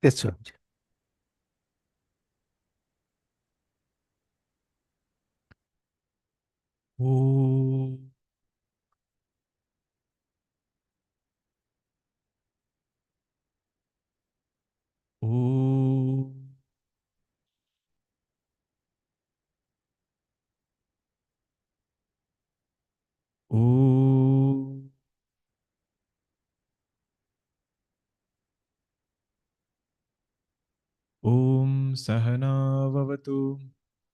Yes, sir. Oh, oh, oh. ॐ सहनाववतु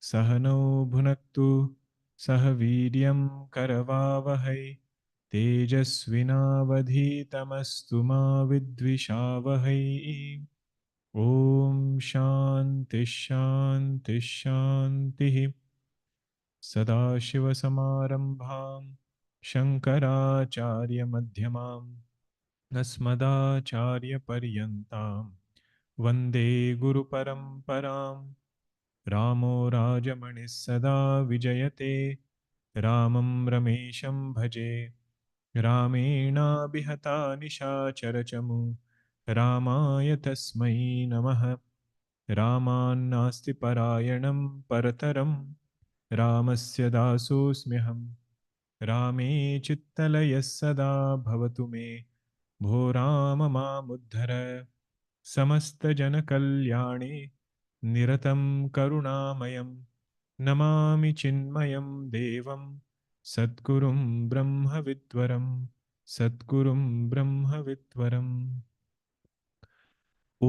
सहनौ भुनक्तु सह वीर्यं करवावहै तेजस्विनावधीतमस्तु मा विद्विषावहै ॐ शान्ति शान्ति शान्तिः सदाशिवसमारम्भां शङ्कराचार्यमध्यमाम् अस्मदाचार्यपर्यन्तां वन्दे गुरुपरम्पराम् रामो राजमणिः सदा विजयते रामं रमेशं भजे रामेणाभिहता निशाचरचमु रामाय तस्मै नमः रामान्नास्ति परायणं परतरं रामस्य दासोऽस्म्यहं रामे चित्तलयः सदा भवतु मे भो राम मामुद्धर समस्तजनकल्याणे निरतं करुणामयं नमामि चिन्मयं देवं सद्गुरुं ब्रह्मविद्वरं सद्गुरुं ब्रह्मविद्वरम्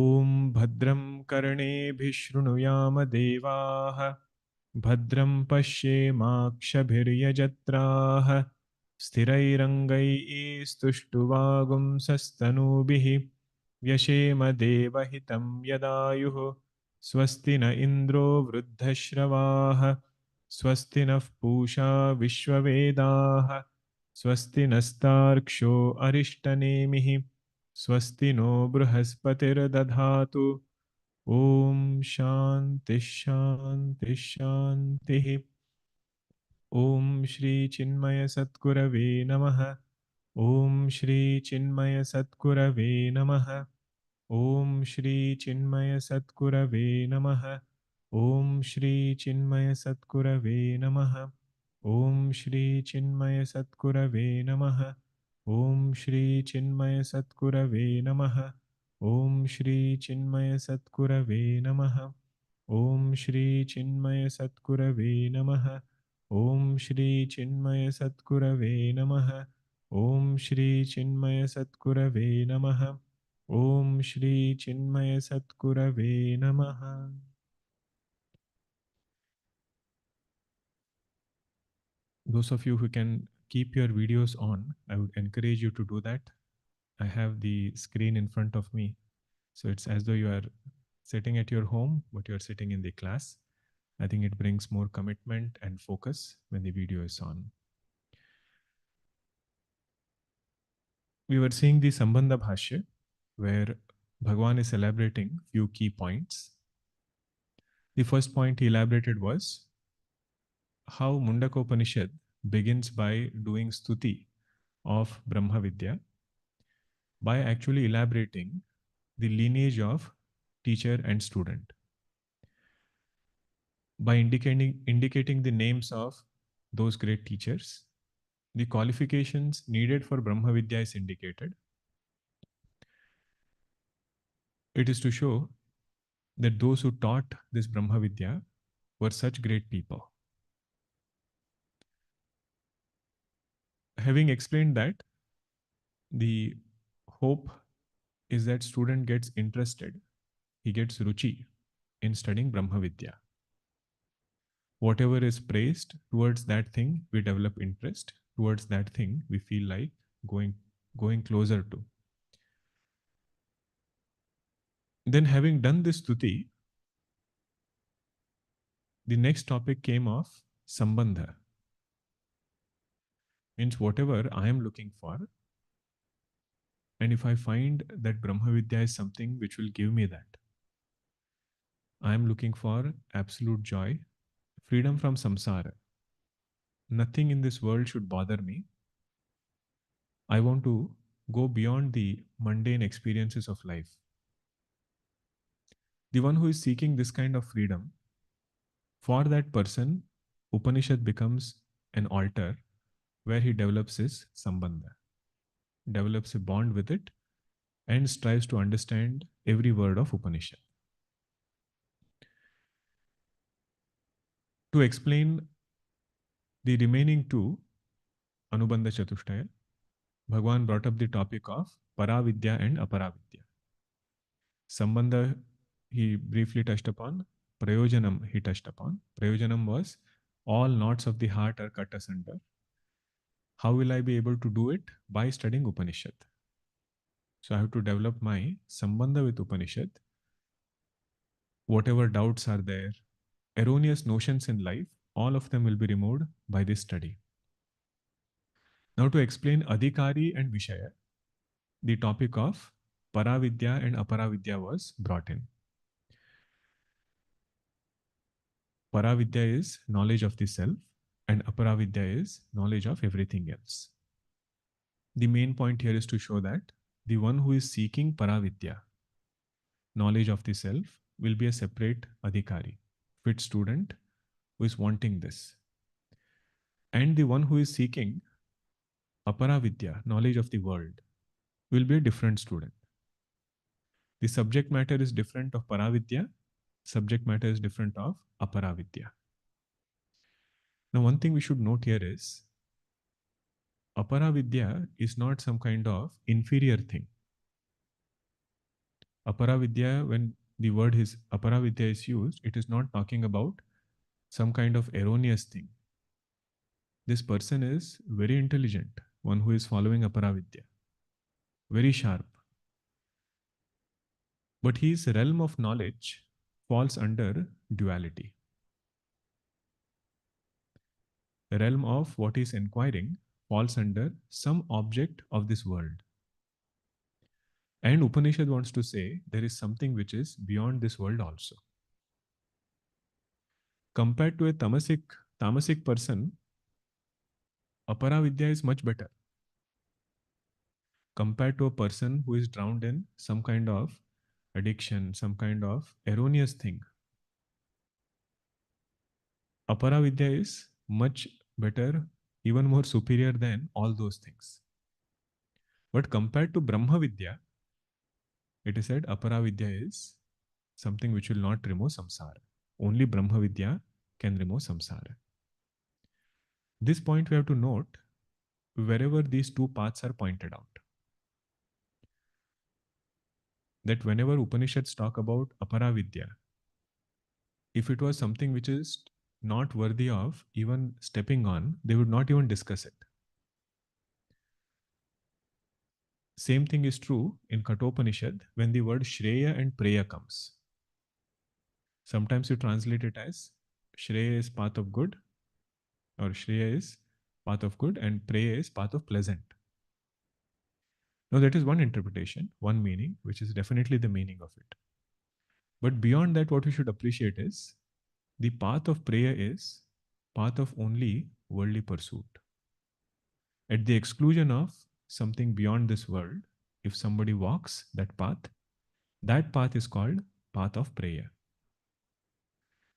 ॐ भद्रं कर्णेभिः शृणुयाम देवाः भद्रं पश्येमाक्षभिर्यजत्राः स्थिरैरङ्गैस्तुष्टुवागुंसस्तनूभिः व्यशेम देवहितं यदायुः स्वस्ति न इन्द्रो वृद्धश्रवाः स्वस्ति नः पूषा विश्ववेदाः स्वस्ति नस्तार्क्ष्यो अरिष्टनेमिः स्वस्ति नो बृहस्पतिर्दधातु ॐ शान्ति शान्ति शान्तिः ॐ श्री चिन्मय सद्गुरवे नमः ॐ श्री चिन्मय सद्गुरवे नमः ॐ श्री चिन्मय सद्गुरवे नमः ॐ श्री चिन्मय सद्गुरवे नमः ॐ श्री चिन्मय सद्गुरवे नमः ॐ श्री चिन्मय सद्गुरवे नमः ॐ श्री चिन्मय सद्गुरवे नमः ॐ श्री चिन्मय सद्गुरवे नमः ॐ श्री चिन्मय सद्गुरवे नमः ॐ श्री चिन्मय सद्गुरवे नमः ॐ श्री चिन्मय सद्गुरवे नमः Those of you who can keep your videos on, I would encourage you to do that. I have the screen in front of me. So it's as though you are sitting at your home, but you're sitting in the class. I think it brings more commitment and focus when the video is on. We were seeing the Sambandha Bhashya, where Bhagwan is elaborating few key points. The first point he elaborated was how Mundakopanishad begins by doing stuti of Brahma Vidya by actually elaborating the lineage of teacher and student. By indicating the names of those great teachers, the qualifications needed for Brahma Vidya is indicated. It is to show that those who taught this Brahma Vidya were such great people. Having explained that, the hope is that student gets interested, he gets ruchi in studying Brahma Vidya. Whatever is praised, towards that thing we develop interest, towards that thing we feel like going closer to. Then having done this stuti, the next topic came of Sambandha. Means whatever I am looking for, and if I find that Brahma Vidya is something which will give me that, I am looking for absolute joy, freedom from samsara. Nothing in this world should bother me. I want to go beyond the mundane experiences of life. The one who is seeking this kind of freedom, for that person, Upanishad becomes an altar where he develops his Sambandha, develops a bond with it, and strives to understand every word of Upanishad. To explain the remaining two, Anubandha Chatushtaya, Bhagwan brought up the topic of Paravidya and Aparavidya. Sambandha he briefly touched upon, Prayojanam he touched upon. Prayojanam was all knots of the heart are cut asunder. How will I be able to do it? By studying Upanishad. So I have to develop my Sambandha with Upanishad. Whatever doubts are there, erroneous notions in life, all of them will be removed by this study. Now to explain Adhikari and Vishaya, the topic of Paravidya and Aparavidya was brought in. Paravidya is knowledge of the self and Aparavidya is knowledge of everything else. The main point here is to show that the one who is seeking Paravidya, knowledge of the self, will be a separate Adhikari, fit student who is wanting this. And the one who is seeking Aparavidya, knowledge of the world, will be a different student. The subject matter is different of Paravidya, subject matter is different of Aparavidya. Now, one thing we should note here is Aparavidya is not some kind of inferior thing. Aparavidya, when the word is Aparavidya is used, it is not talking about some kind of erroneous thing. This person is very intelligent, one who is following Aparavidya, very sharp. But his realm of knowledge falls under duality. The realm of what he is inquiring falls under some object of this world. And Upanishad wants to say there is something which is beyond this world also. Compared to a tamasic person, Aparavidya is much better. Compared to a person who is drowned in some kind of addiction, some kind of erroneous thing, Aparavidya is much better, even more superior than all those things. But compared to Brahma Vidya, it is said Aparavidya is something which will not remove samsara. Only Brahma Vidya can remove samsara. This point we have to note wherever these two paths are pointed out. That whenever Upanishads talk about Aparavidya, if it was something which is not worthy of even stepping on, they would not even discuss it. Same thing is true in Kathopanishad when the word Shreya and Preya comes. Sometimes you translate it as Shreya is path of good, or Shreya is path of good, and Preya is path of pleasant. Now that is one interpretation, one meaning, which is definitely the meaning of it. But beyond that, what we should appreciate is the path of Preya is path of only worldly pursuit. At the exclusion of something beyond this world, if somebody walks that path is called path of Preya.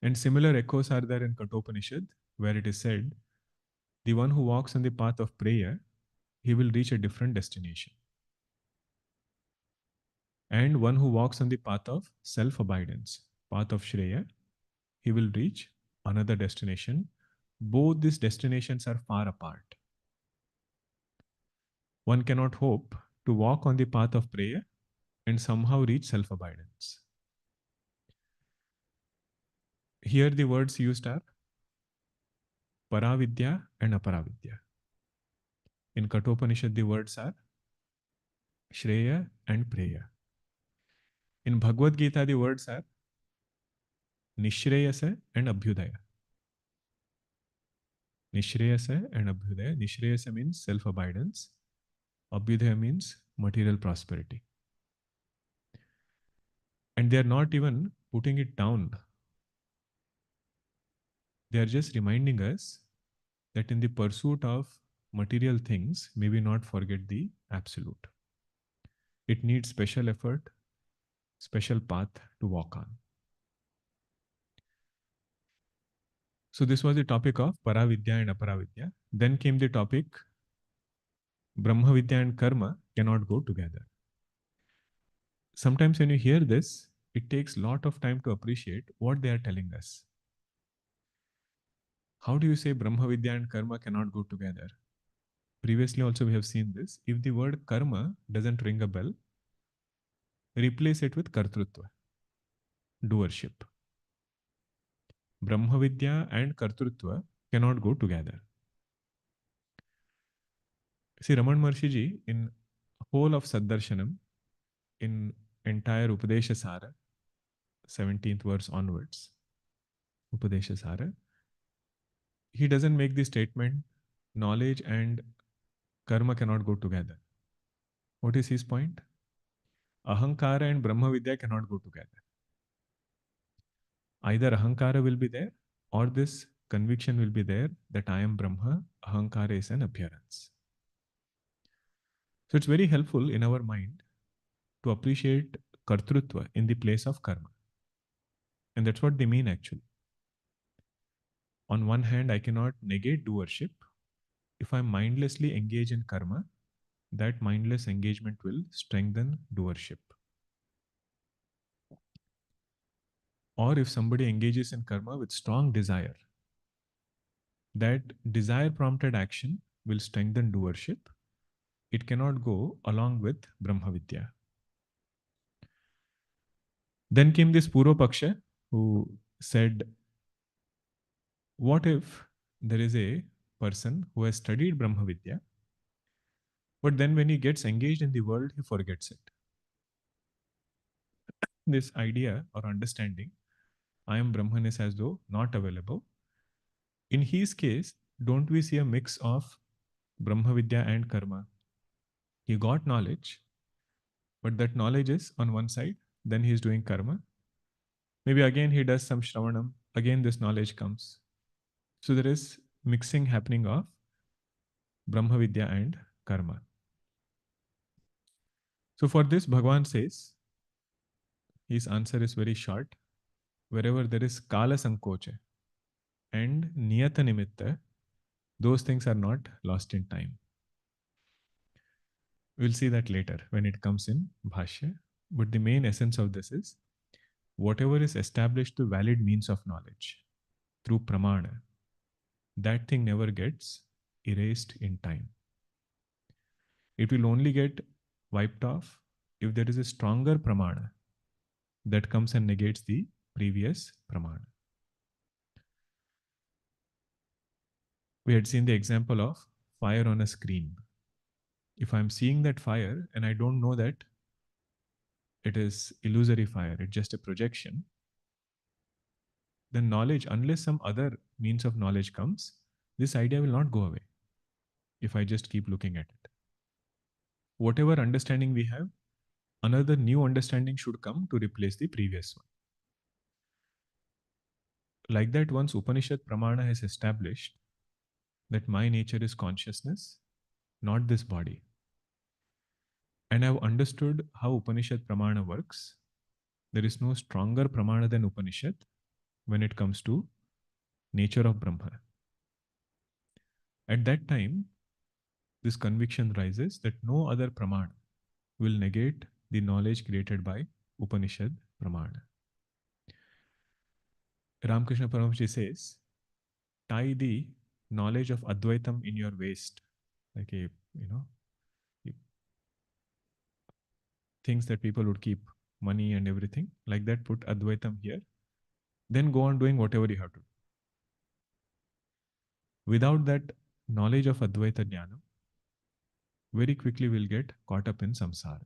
And similar echoes are there in Kathopanishad, where it is said, the one who walks on the path of Preya, he will reach a different destination. And one who walks on the path of self-abidance, path of Shreya, he will reach another destination. Both these destinations are far apart. One cannot hope to walk on the path of Preya and somehow reach self-abidance. Here the words used are Paravidya and Aparavidya. In Kathopanishad the words are Shreya and Preya. In Bhagavad Gita the words are Nishreyasa and Abhyudaya. Nishreyasa and Abhyudaya. Nishreyasa means self-abidance. Abhyudaya means material prosperity. And they are not even putting it down. They are just reminding us that in the pursuit of material things, may we not forget the absolute. It needs special effort, special path to walk on. So this was the topic of Paravidya and Aparavidya. Then came the topic Brahma Vidya and Karma cannot go together. Sometimes when you hear this, it takes a lot of time to appreciate what they are telling us. How do you say Brahma Vidya and Karma cannot go together? Previously also we have seen this. If the word Karma doesn't ring a bell, replace it with Kartrutva, doership. Brahma Vidya and Kartrutva cannot go together. See, Raman Maharshi ji, in whole of Saddarshanam, in entire Upadesha Sara, 17th verse onwards, Upadesha Sara, he doesn't make the statement, knowledge and karma cannot go together. What is his point? Ahankara and Brahma Vidya cannot go together. Either Ahankara will be there or this conviction will be there that I am Brahma, Ahankara is an appearance. So it's very helpful in our mind to appreciate Kartrutva in the place of karma. And that's what they mean actually. On one hand, I cannot negate doership. If I mindlessly engage in karma, that mindless engagement will strengthen doership. Or if somebody engages in karma with strong desire, that desire prompted action will strengthen doership. It cannot go along with Brahma Vidya. Then came this Purva Paksha who said, what if there is a person who has studied Brahma Vidya, but then when he gets engaged in the world, he forgets it. This idea or understanding, I am Brahman, is as though not available. In his case, don't we see a mix of Brahma Vidya and karma? He got knowledge, but that knowledge is on one side, then he is doing karma. Maybe again he does some Shravanam, again this knowledge comes. So there is mixing happening of Brahma Vidya and karma. So for this, Bhagavan says, his answer is very short. Wherever there is Kala Sankocha and Niyata Nimitta, those things are not lost in time. We'll see that later when it comes in Bhashya. But the main essence of this is, whatever is established to valid means of knowledge through pramana, that thing never gets erased in time. It will only get wiped off if there is a stronger pramana that comes and negates the previous pramana. We had seen the example of fire on a screen. If I'm seeing that fire and I don't know that it is illusory fire, it's just a projection, then knowledge, unless some other means of knowledge comes, this idea will not go away if I just keep looking at it. Whatever understanding we have, another new understanding should come to replace the previous one. Like that, once Upanishad Pramana has established that my nature is consciousness, not this body, and I've understood how Upanishad Pramana works, there is no stronger Pramana than Upanishad when it comes to nature of Brahma. At that time, this conviction rises that no other Pramana will negate the knowledge created by Upanishad Pramana. Ramakrishna Paramahansa says, tie the knowledge of Advaitam in your waist, like things that people would keep, money and everything, like that, put Advaitam here, then go on doing whatever you have to do. Without that knowledge of Advaita Jnana, very quickly we'll get caught up in samsara.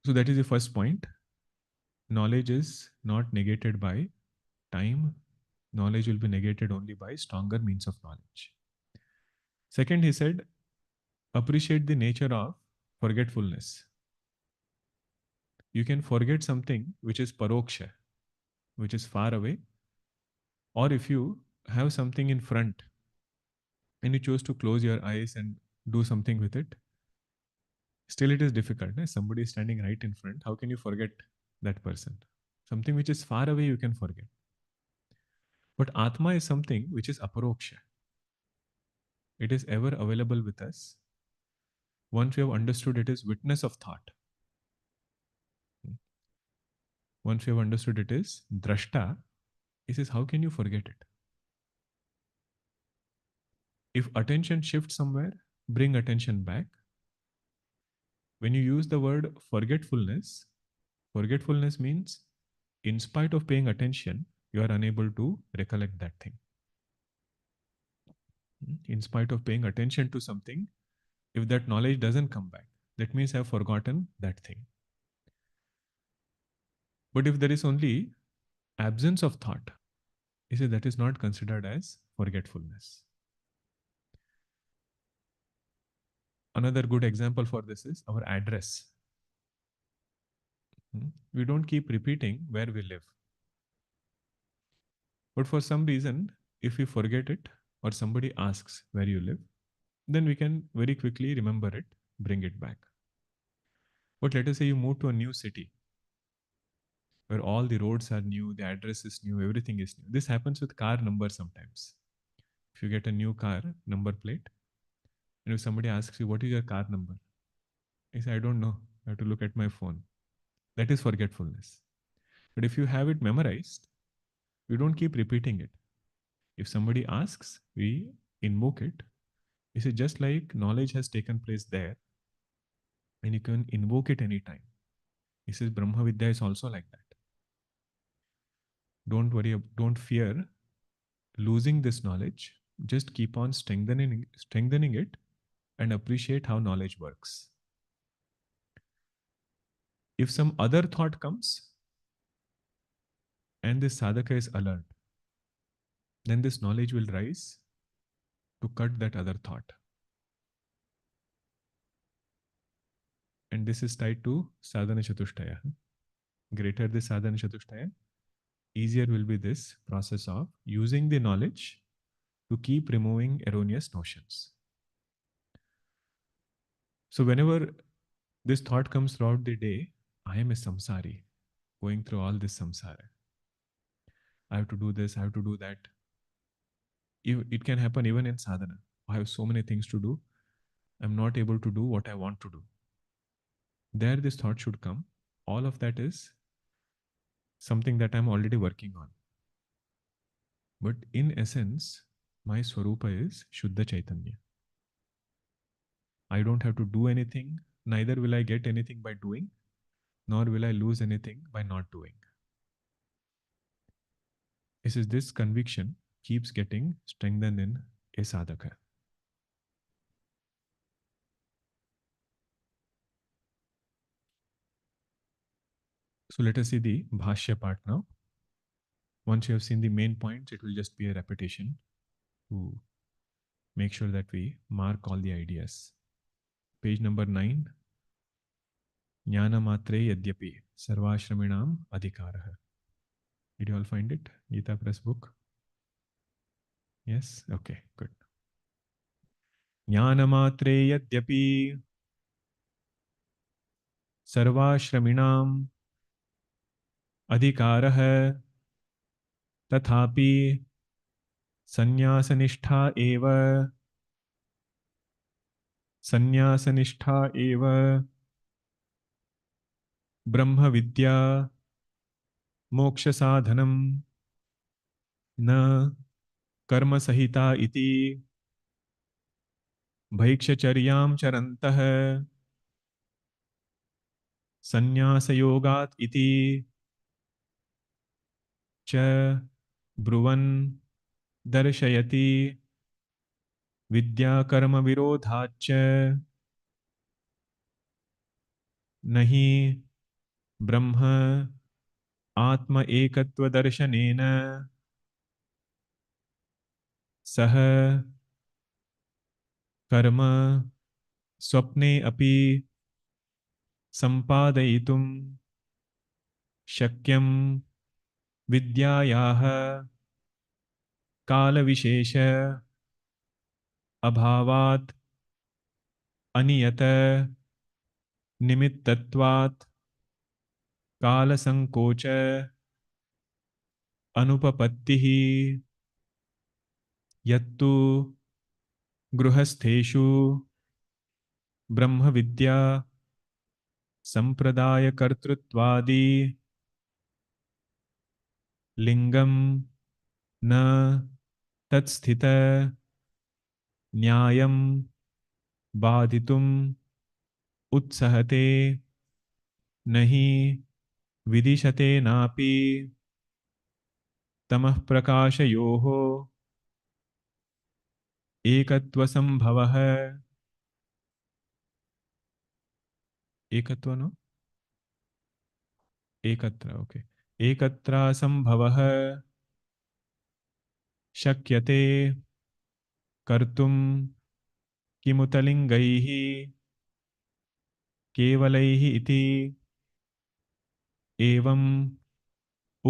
So that is the first point. Knowledge is not negated by time. Knowledge will be negated only by stronger means of knowledge. Second, he said, appreciate the nature of forgetfulness. You can forget something which is paroksha, which is far away, or if you have something in front and you choose to close your eyes and do something with it, still it is difficult. Somebody is standing right in front. How can you forget that person? Something which is far away you can forget. But Atma is something which is aparoksha. It is ever available with us. Once we have understood it is witness of thought. Once we have understood it is drashta, he says, how can you forget it? If attention shifts somewhere, bring attention back. When you use the word forgetfulness means in spite of paying attention, you are unable to recollect that thing. In spite of paying attention to something, if that knowledge doesn't come back, that means I have forgotten that thing. But if there is only absence of thought, he said that is not considered as forgetfulness. Another good example for this is our address. We don't keep repeating where we live. But for some reason, if we forget it or somebody asks where you live, then we can very quickly remember it, bring it back. But let us say you move to a new city where all the roads are new, the address is new, everything is new. This happens with car numbers sometimes. If you get a new car number plate, and if somebody asks you, what is your car number? You say, I don't know. I have to look at my phone. That is forgetfulness. But if you have it memorized, you don't keep repeating it. If somebody asks, we invoke it. You see, just like knowledge has taken place there, and you can invoke it anytime. He says Brahma Vidya is also like that. Don't worry, don't fear losing this knowledge. Just keep on strengthening it and appreciate how knowledge works. If some other thought comes and this sadhaka is alert, then this knowledge will rise to cut that other thought. And this is tied to sadhana chatushtaya. Greater the sadhana chatushtaya, easier will be this process of using the knowledge to keep removing erroneous notions. So whenever this thought comes throughout the day, I am a samsari, going through all this samsara. I have to do this, I have to do that. It can happen even in sadhana. I have so many things to do. I'm not able to do what I want to do. There this thought should come. All of that is something that I'm already working on. But in essence, my Swarupa is Shuddha Chaitanya. I don't have to do anything, neither will I get anything by doing, nor will I lose anything by not doing. This conviction keeps getting strengthened in a sadhaka. So let us see the Bhashya part now. Once you have seen the main points, it will just be a repetition to make sure that we mark all the ideas. Page number 9. Jnana matre yadyapi sarvashraminam adhikaraha. Did you all find it? Gita Press book? Yes? Okay, good. Jnana matre yadyapi sarvashraminam adhikaraha tathapi sanyasanishta eva Brahma Vidya moksha sadhanam na karma sahita iti bhaikshcharyam charantah sannyasa yogat iti cha bruvan darshayati vidya karma virodhacha nahi brahma atma ekatva darshanena sah karma swapne api sampadayitum shakyam vidyayah kala vishesha abhavat aniyata nimittatvat kala sankocha Anupapattihi yattu गृहस्थेषु ब्रह्म विद्या संप्रदाय कर्तृत्वादि लिंगम न तत्स्थित न्यायम बाधितुम उत्सहते नहीं विदिशते नापि तमः प्रकाशयोः एकत्वसंभवः एकत्व no एकत्र okay एकत्र संभवः शक्यते कर्तुं किमुतलिङ्गैः केवलैः इति एवं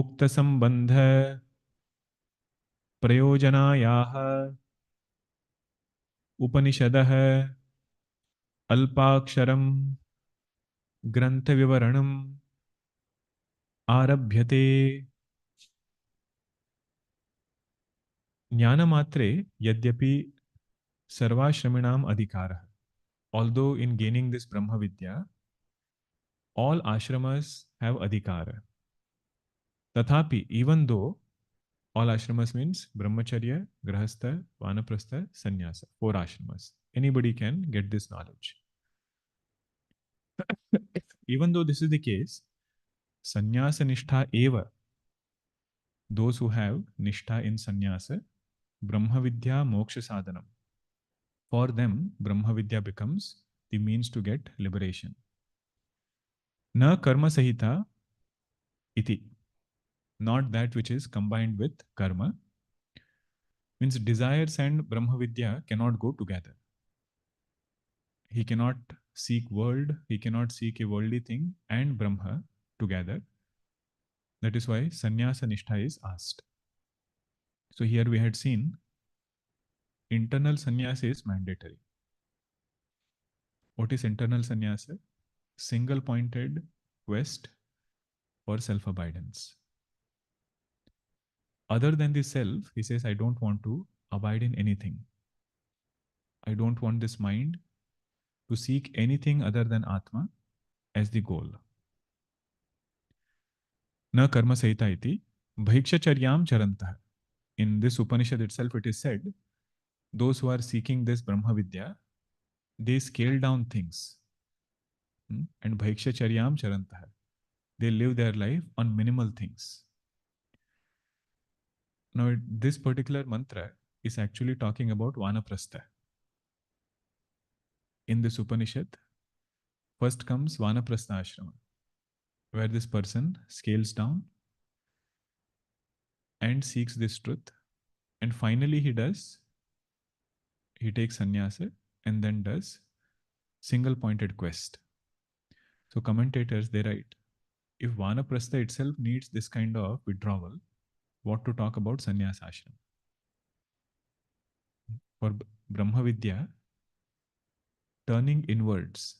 उक्तसंबंध प्रयोजनायाः उपनिषदः अल्पाक्षरं ग्रंथविवरणम् आरभ्यते ज्ञानमात्रे यद्यपि सर्वाश्रमिणाम् अधिकारः. Although in gaining this Brahma Vidya, all ashramas have adhikara. Tathapi, even though all ashramas means brahmacharya, grahastha, vanaprastha, sannyasa, four ashramas. Anybody can get this knowledge. Even though this is the case, sannyasa nishtha eva, those who have nishtha in sannyasa, Brahma Vidya moksha sadhanam. For them, Brahma Vidya becomes the means to get liberation. Na karma sahita iti, not that which is combined with karma, means desires and Brahma Vidya cannot go together. He cannot seek world, he cannot seek a worldly thing and Brahma together. That is why sannyasa nishtha is asked. So here we had seen internal sannyasa is mandatory. What is internal sannyasa? Single pointed quest for self-abidance. Other than the self, he says, I don't want to abide in anything. I don't want this mind to seek anything other than Atma as the goal. Na karma sahita iti bhaikshcharyam charantah. In this Upanishad itself, it is said, those who are seeking this Brahma Vidya, they scale down things. And bhaikshcharyam charantah. They live their life on minimal things. Now, this particular mantra is actually talking about Vanaprastha. In this Upanishad, first comes Vanaprastha Ashrama, where this person scales down and seeks this truth. And finally, he takes sannyasa and then does single pointed quest. So, commentators, they write, if Vanaprastha itself needs this kind of withdrawal, what to talk about sannyasa ashram? For Brahma Vidya, turning inwards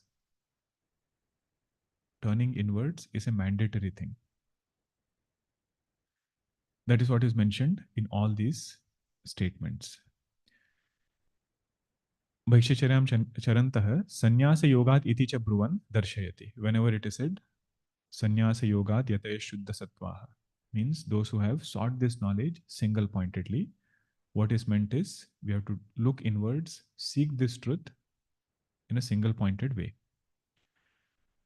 is a mandatory thing. That is what is mentioned in all these statements. Bhaikshcharyam charantah sannyasa yogat iti cha bruvan darshayati. Whenever it is said, sannyasa yogat yataya shuddha sattvaha, means those who have sought this knowledge single pointedly. What is meant is we have to look inwards, seek this truth in a single pointed way.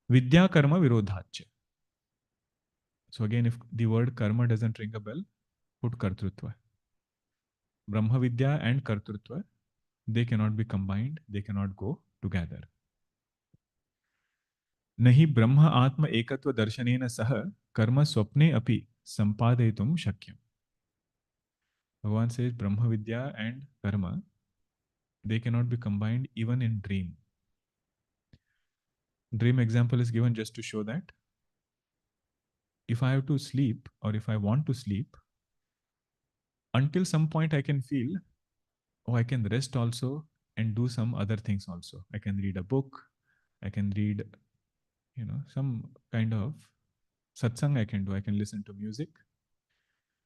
Vidya karma virodhacha. So again, if the word karma doesn't ring a bell, put kartrutva. Brahma Vidya and kartrutva, they cannot be combined, they cannot go together. Nahi Brahma Atma Ekatva Darshanena Saha Karma Swapne Api Sampadetum Shakyam. Bhagavan says Brahma Vidya and Karma, they cannot be combined even in dream. Dream example is given just to show that if I have to sleep or if I want to sleep, until some point I can feel, oh, I can rest also and do some other things also. I can read a book, I can read, some kind of satsang I can do, I can listen to music.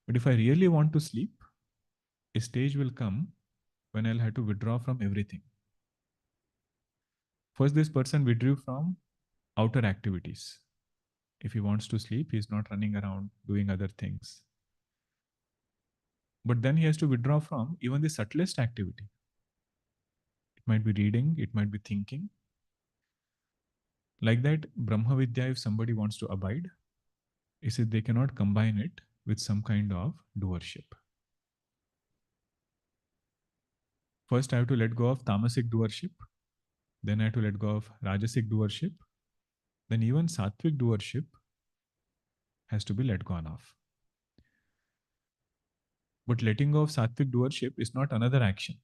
But if I really want to sleep, a stage will come when I'll have to withdraw from everything. First, this person withdrew from outer activities. If he wants to sleep, he's not running around doing other things. But then he has to withdraw from even the subtlest activity. It might be reading, it might be thinking. Like that, Brahma Vidya, if somebody wants to abide, is that they cannot combine it with some kind of doership. First, I have to let go of tamasic doership. Then I have to let go of rajasic doership. Then even sattvic doership has to be let go of. But letting go of sattvic doership is not another action.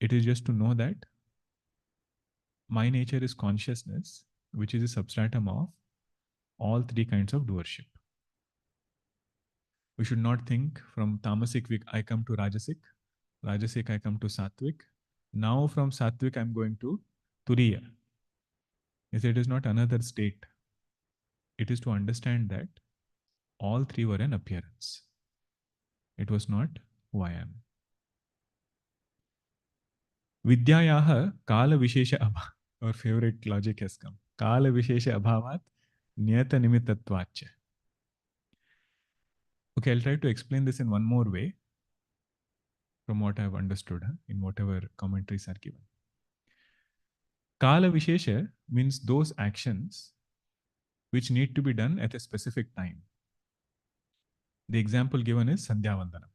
It is just to know that my nature is consciousness, which is a substratum of all three kinds of doership. We should not think from tamasic I come to rajasic, rajasic I come to sattvic. Now from sattvic I'm going to turiya. It is not another state. It is to understand that all three were an appearance. It was not who I am. Vidyayaha kala vishesha abha. Our favorite logic has come. Kala vishesha abhavat niyata nimittatvacha. Okay, I'll try to explain this in one more way from what I've understood in whatever commentaries are given. Kala vishesha means those actions which need to be done at a specific time. The example given is Sandhya Vandanam.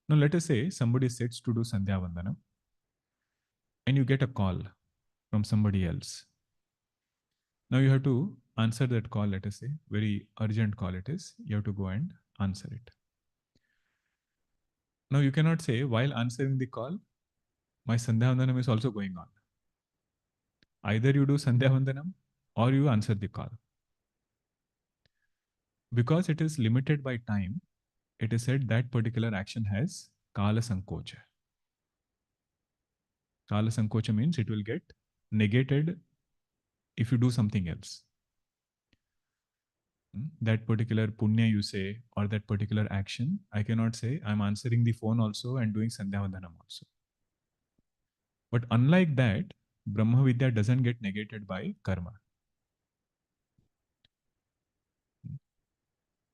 Now let us say somebody sits to do Sandhya Vandanam and you get a call from somebody else. Now you have to answer that call, let us say, very urgent call it is. You have to go and answer it. Now you cannot say while answering the call, my Sandhya Vandanam is also going on. Either you do Sandhya Vandanam or you answer the call. Because it is limited by time, it is said that particular action has Kala Sankocha. Kala Sankocha means it will get negated if you do something else. That particular punya you say, or that particular action, I cannot say I'm answering the phone also and doing Sandhya Vandanam also. But unlike that, Brahma Vidya doesn't get negated by karma.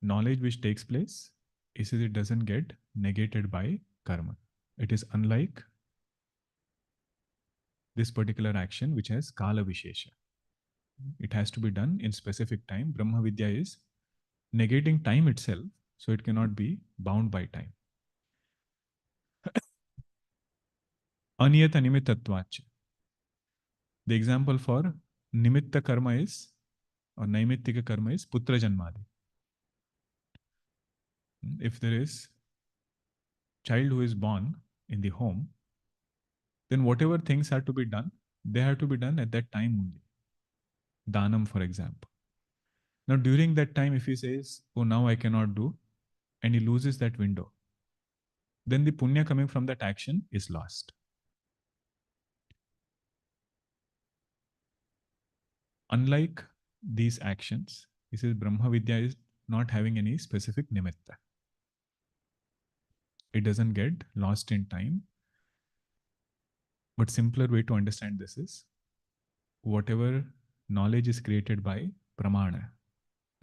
Knowledge which takes place is it doesn't get negated by karma. It is unlike this particular action which has Kala Vishesha. It has to be done in specific time. Brahma Vidya is negating time itself, so it cannot be bound by time. Aniyata nimitatvacha. The example for nimitta karma is, or naimittika karma is putra janmadi. If there is child who is born in the home, then whatever things are to be done, they have to be done at that time only. Danam, for example. Now, during that time, if he says, oh, now I cannot do, and he loses that window, then the punya coming from that action is lost. Unlike these actions, he says Brahma Vidya is not having any specific nimitta. It doesn't get lost in time. But simpler way to understand this is whatever knowledge is created by pramana,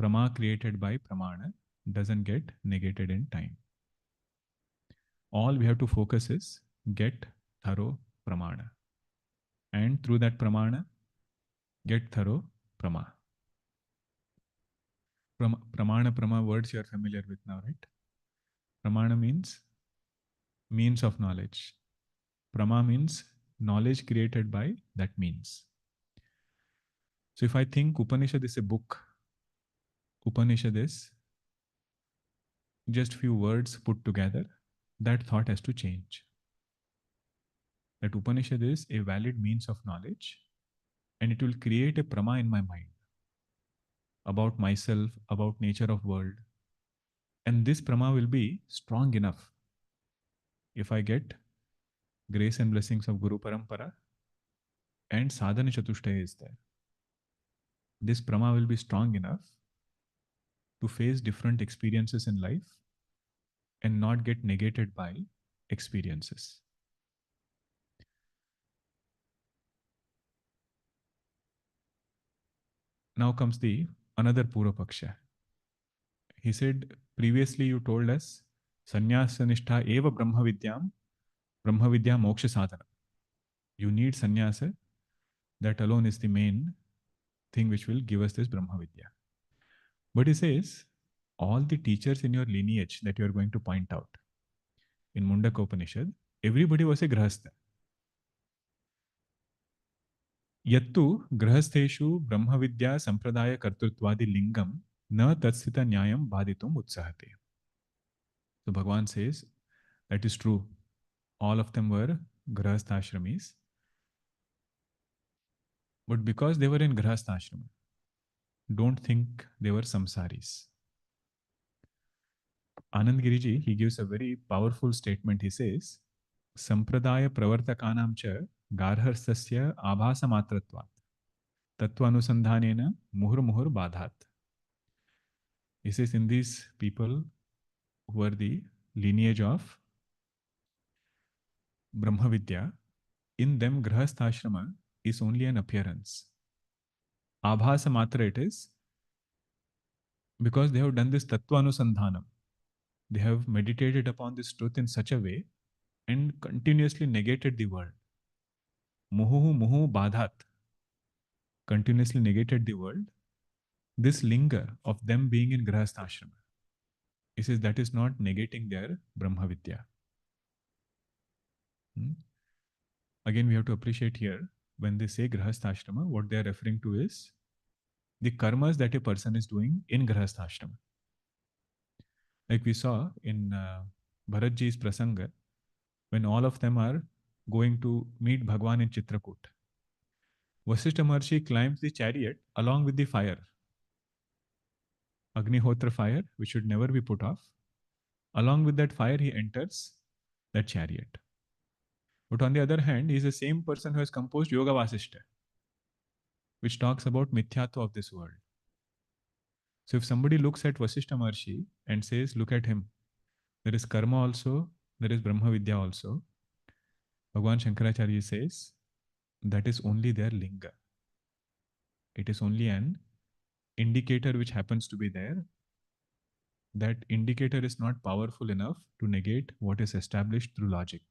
prama created by pramana doesn't get negated in time. All we have to focus is get thorough pramana. And through that pramana, get thorough prama. Pramana, prama words you are familiar with now, right? Pramana means of knowledge. Prama means knowledge created by that means. So if I think Upanishad is a book, Upanishad is just few words put together, that thought has to change. That Upanishad is a valid means of knowledge and it will create a prama in my mind about myself, about nature of world. And this prama will be strong enough if I get grace and blessings of Guru Parampara and Sadhana Chatushtaya is there. This prama will be strong enough to face different experiences in life and not get negated by experiences. Now comes the another Pura Paksha. He said, previously you told us, Sannyasa Nishtha eva Brahma Vidyam, Brahma Vidya Moksha Sadhana. You need sannyasa. That alone is the main thing which will give us this Brahma Vidya. But he says, all the teachers in your lineage that you are going to point out in Mundakopanishad, everybody was a grahastha. यत्तु गृहस्थेषु ब्रह्मविद्या संप्रदाय कर्तृत्वादि लिंगम न तत्स्थित न्यायम बाधितुम उत्साहते. So Bhagavan says that is true. All of them were grahasthashramis. But because they were in grahastha don't think they were samsaris. Anand Giriji, he gives a very powerful statement. He says, Sampradaya pravartakanam cha garharsasya abhasa matratvat tattvanusandhanena muhur muhur badhat. He says, in these people who were the lineage of Brahma Vidya, in them grahastha is only an appearance. Abhasa matra it is because they have done this tattvanusandhanam. They have meditated upon this truth in such a way and continuously negated the world. Muhu muhu badhat. Continuously negated the world. This linga of them being in grahastha ashrama, he says that is not negating their Brahma Vidya. Again, we have to appreciate here, when they say grahastha ashrama, what they are referring to is the karmas that a person is doing in grahastha ashrama. Like we saw in Bharatji's prasanga, when all of them are going to meet Bhagwan in Chitrakoot. Vasishtha Maharshi climbs the chariot along with the fire. Agnihotra fire, which should never be put off. Along with that fire, he enters that chariot. But on the other hand, he is the same person who has composed Yoga Vasishtha, which talks about mithyatva of this world. So if somebody looks at Vasishtha Maharshi and says, look at him, there is karma also, there is Brahma Vidya also, Bhagavan Shankaracharya says, that is only their linga. It is only an indicator which happens to be there. That indicator is not powerful enough to negate what is established through logic.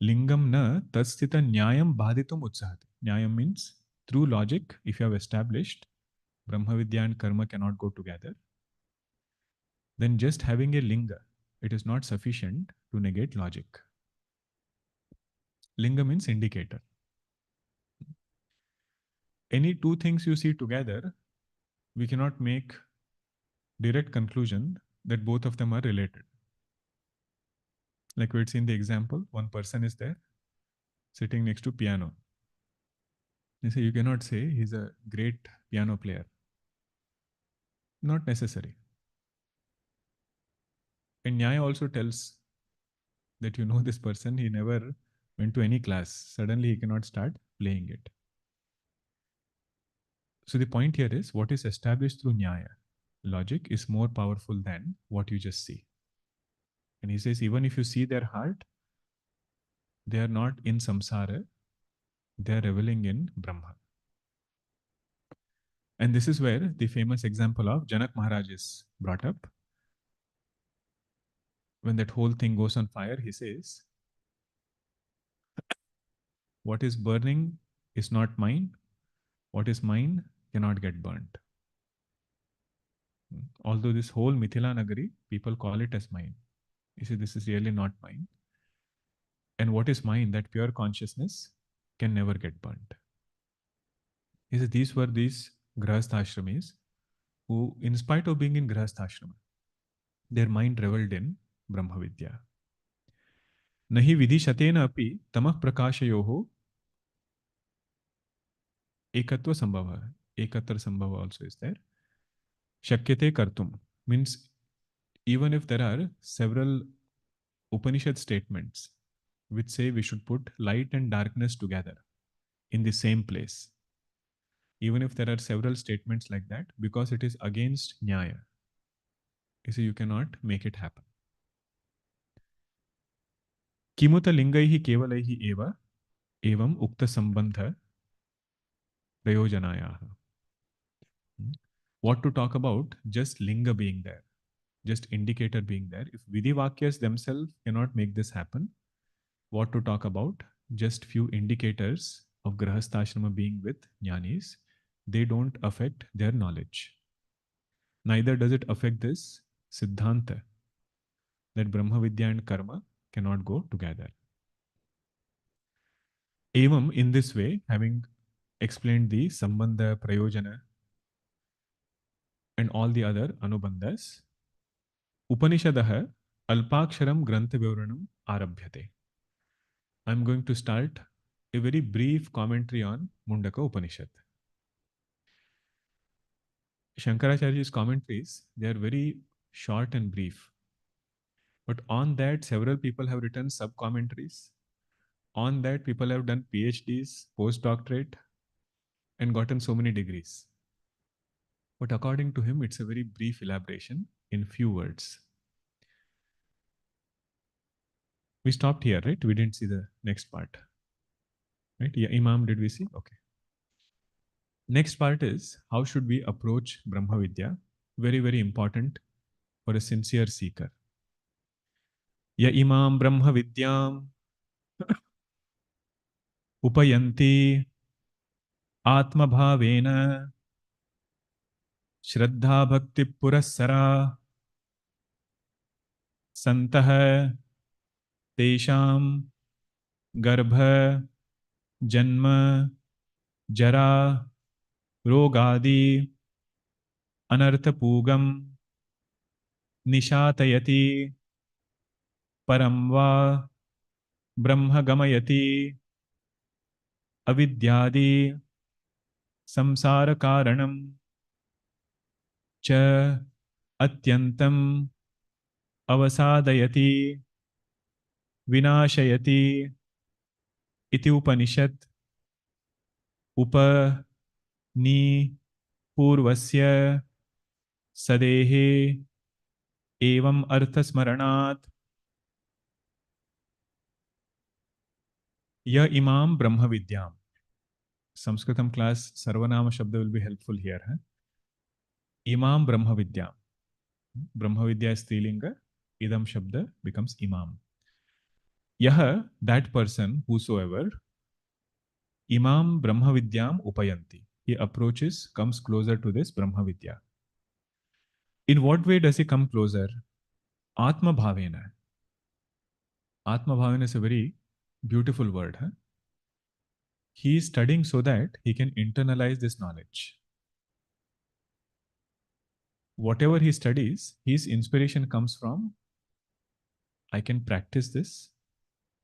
Lingam na tatsthita nyayam badhitum utsahati. Nyayam means through logic, if you have established Brahma Vidya and karma cannot go together, then just having a linga, it is not sufficient to negate logic. Linga means indicator. Any two things you see together, we cannot make direct conclusion that both of them are related. Like we'd seen the example, one person is there sitting next to piano. You say you cannot say he's a great piano player. Not necessary. And Nyaya also tells that you know this person, he never went to any class. Suddenly he cannot start playing it. So the point here is what is established through Nyaya, logic, is more powerful than what you just see. And he says, even if you see their heart, they are not in samsara, they are reveling in Brahma. And this is where the famous example of Janak Maharaj is brought up. When that whole thing goes on fire, he says, what is burning is not mine, what is mine cannot get burnt. Although this whole Mithila Nagari, people call it as mine. You see, this is really not mine. And what is mine, that pure consciousness, can never get burnt. He says these were these grahasthashramis who, in spite of being in grahastha their mind reveled in Brahma Vidya. Nahi vidhi shatena api tamah prakashayoho ekatva sambhava. Ekatra sambhava also is there. Shakyate kartum means even if there are several Upanishad statements which say we should put light and darkness together in the same place, even if there are several statements like that, because it is against Nyaya. You see, you cannot make it happen. Kimuta lingaihi kevalaihi eva evam ukta sambandha prayojanayaha. What to talk about? Just linga being there, just indicator being there. If Vidhi Vakyas themselves cannot make this happen, what to talk about? Just few indicators of Grahastha being with Jnanis. They don't affect their knowledge. Neither does it affect this Siddhanta that Brahma Vidya and Karma cannot go together. Evam, in this way, having explained the Sambandha, Prayojana, and all the other Anubandhas, Upanishadaha Alpaksharam Grantha Vivranam Arabhyate. I'm going to start a very brief commentary on Mundaka Upanishad. Shankaracharya's commentaries, they are very short and brief. But on that, several people have written sub-commentaries. On that, people have done PhDs, postdoctorate, and gotten so many degrees. But according to him, it's a very brief elaboration in few words. We stopped here, right? We didn't see the next part. Right? Yeah, Imam, did we see? Okay. Next part is how should we approach Brahma Vidya? Very, very important for a sincere seeker. Ya Imam Brahma Vidyam Upayanti Atma Bhavena Shraddha Bhakti Purassara Santah Tesham Garbha Janma Jara Rogadi Anartha Pugam Nishatayati Paramva Brahma Gamayati Avidyadi Samsara Karanam Cha Atyantam Avasadayati Vinashayati Iti Upanishad Upa Ni Purvasya Sadehe Evam Arthasmaranat Ya Imam Brahma Vidyam. Sanskritam class Sarvanama Shabda will be helpful here. Huh? Imam Brahma Vidya. Brahma Vidya is Strilinga. Idam Shabda becomes Imam. Yaha, that person, whosoever, Imam Brahma Vidyam Upayanti. He approaches, comes closer to this Brahma Vidya. In what way does he come closer? Atma Bhavena. Atma Bhavena is a very beautiful word. Huh? He is studying so that he can internalize this knowledge. Whatever he studies, his inspiration comes from, I can practice this,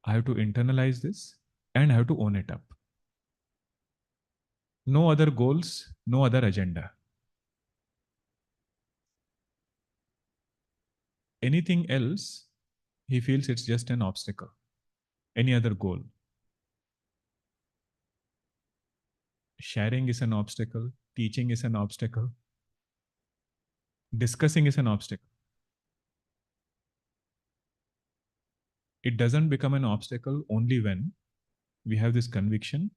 I have to internalize this, and I have to own it up. No other goals, no other agenda. Anything else, he feels it's just an obstacle. Any other goal. Sharing is an obstacle, teaching is an obstacle, discussing is an obstacle. It doesn't become an obstacle only when we have this conviction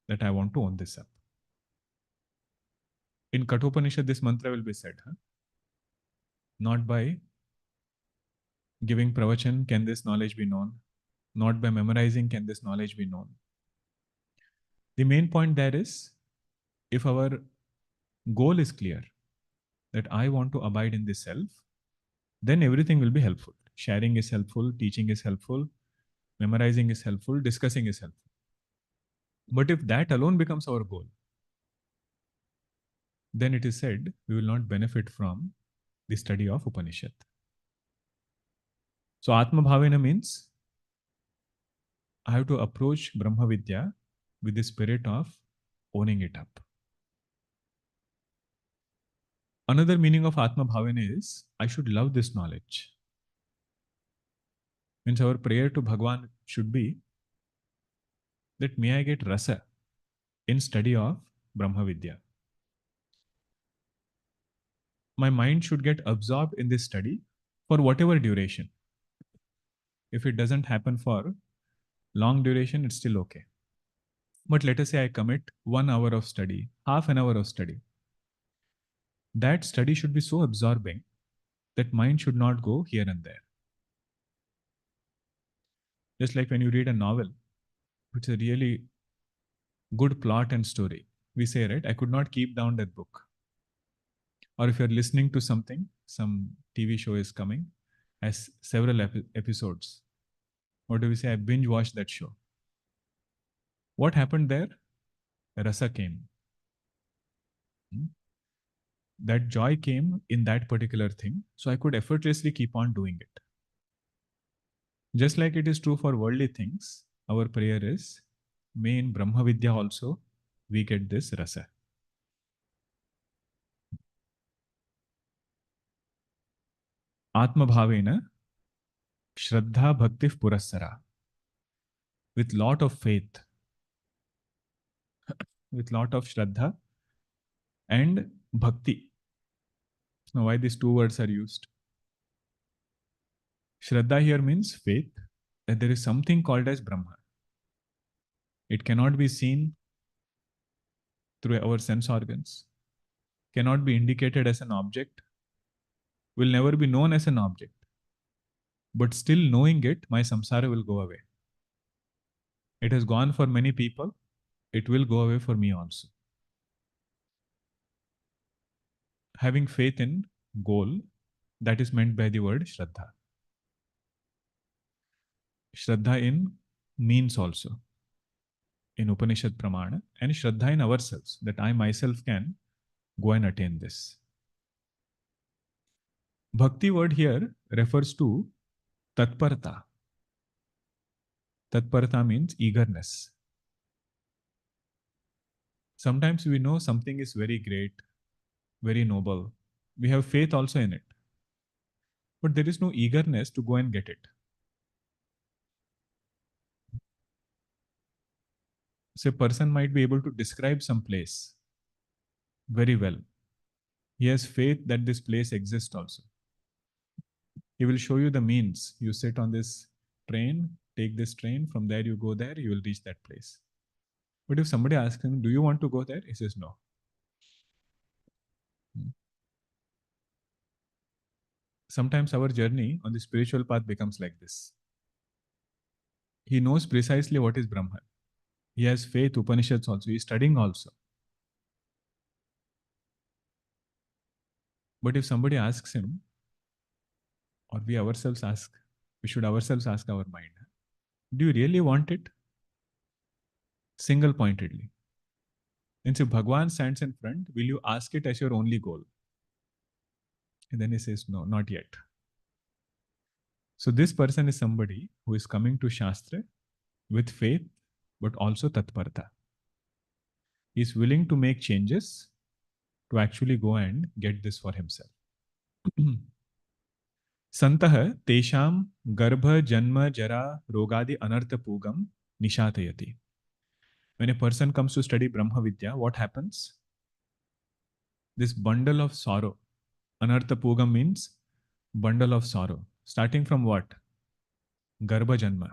that I want to own this up. In Kathopanishad, this mantra will be said. Huh? Not by giving pravachan can this knowledge be known. Not by memorizing can this knowledge be known. The main point there is, if our goal is clear, that I want to abide in this self, then everything will be helpful. Sharing is helpful, teaching is helpful, memorizing is helpful, discussing is helpful. But if that alone becomes our goal, then it is said we will not benefit from the study of Upanishad. So Atma Bhavena means I have to approach Brahma Vidya with the spirit of owning it up. Another meaning of Atma Bhavana is I should love this knowledge. Means our prayer to Bhagwan should be that may I get rasa in study of Brahma Vidya. my mind should get absorbed in this study for whatever duration. If it doesn't happen for long duration, it's still okay. But let us say I commit 1 hour of study, half an hour of study. That study should be so absorbing that mind should not go here and there. Just like when you read a novel, it's a really good plot and story. We say, right, I could not keep down that book. Or if you're listening to something, some TV show is coming, has several episodes. What do we say? I binge watched that show. What happened there? Rasa came. That joy came in that particular thing. So I could effortlessly keep on doing it. Just like it is true for worldly things, our prayer is, may in Brahma Vidya also we get this rasa. Atma Bhavena Shraddha Bhakti Purassara. With lot of faith, with lot of Shraddha and Bhakti. Now, why these two words are used? Shraddha here means faith that there is something called as Brahma. It cannot be seen through our sense organs, cannot be indicated as an object, will never be known as an object. But still knowing it, my samsara will go away. It has gone for many people, it will go away for me also. Having faith in goal, that is meant by the word Shraddha. Shraddha in means also, in Upanishad Pramana, and Shraddha in ourselves, that I myself can go and attain this. Bhakti word here refers to tatparta. Tatparta means eagerness. Sometimes we know something is very great, very noble. We have faith also in it. But there is no eagerness to go and get it. So a person might be able to describe some place very well. He has faith that this place exists also. He will show you the means. You sit on this train, take this train, from there you go there, you will reach that place. But if somebody asks him, do you want to go there? He says no. Sometimes our journey on the spiritual path becomes like this. He knows precisely what is Brahman. He has faith, Upanishads also, he is studying also. But if somebody asks him, or we ourselves ask, we should ourselves ask our mind, do you really want it? Single pointedly. And if Bhagwan stands in front, will you ask it as your only goal? And then he says, no, not yet. So this person is somebody who is coming to Shastra with faith, but also tatparta. He is willing to make changes to actually go and get this for himself. Santah tesham garbha janma jara rogadi anartha pugam nishatayati. When a person comes to study Brahma Vidya, what happens? This bundle of sorrow, anartha pugam means bundle of sorrow. Starting from what? Garbha janma.